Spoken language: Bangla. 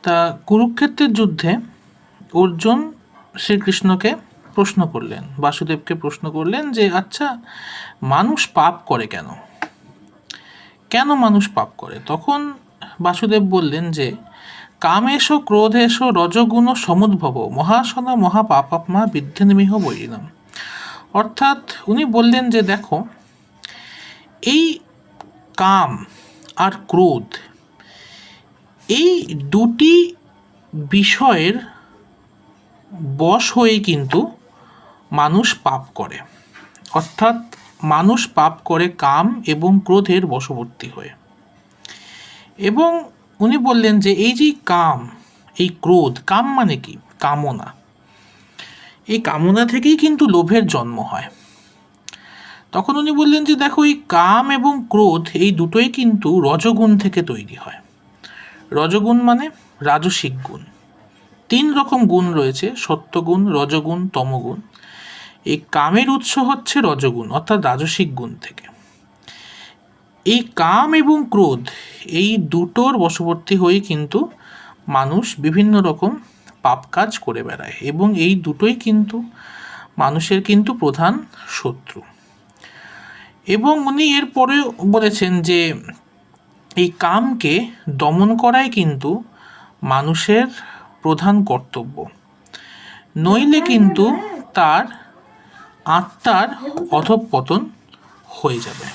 তা কুরুক্ষেত্রের যুদ্ধে অর্জুন শ্রীকৃষ্ণকে প্রশ্ন করলেন, বাসুদেবকে প্রশ্ন করলেন যে আচ্ছা, মানুষ পাপ করে কেন? কেন মানুষ পাপ করে? তখন বাসুদেব বললেন যে কামেশ ক্রোধেশ রজগুণ সমুদ্ভব মহাসনা মহাপাপাত্মা বিদ্যেন্মিহ বৈরিণাম। অর্থাৎ উনি বললেন যে দেখো, এই কাম আর ক্রোধ, এই দুটি বিষয়ের বশ হয়ে কিন্তু মানুষ পাপ করে। অর্থাৎ মানুষ পাপ করে কাম এবং ক্রোধের বশবর্তী হয়ে। এবং উনি বললেন যে এই যে কাম, এই ক্রোধ, কাম মানে কি? কামনা। এই কামনা থেকেই কিন্তু লোভের জন্ম হয়। তখন উনি বললেন যে দেখো, এই কাম এবং ক্রোধ এই দুটোই কিন্তু রজগুণ থেকে তৈরি হয়। রজগুণ মানে রাজসিক গুণ। 3 রকম গুণ রয়েছে, সত্যগুণ, রজগুণ, তমগুণ। এই কামের উৎস হচ্ছে রজগুণ অর্থাৎ রাজসিক গুণ থেকে। এই কাম এবং ক্রোধ এই দুটোর বশবর্তী হয়ে কিন্তু মানুষ বিভিন্ন রকম পাপ কাজ করে বেড়ায়, এবং এই দুটোই কিন্তু মানুষের কিন্তু প্রধান শত্রু। এবং উনি এরপরে বলেছেন যে এই কামকে দমন করাই কিন্তু মানুষের প্রধান কর্তব্য, নইলে কিন্তু তার আত্মার অধঃপতন হয়ে যাবে।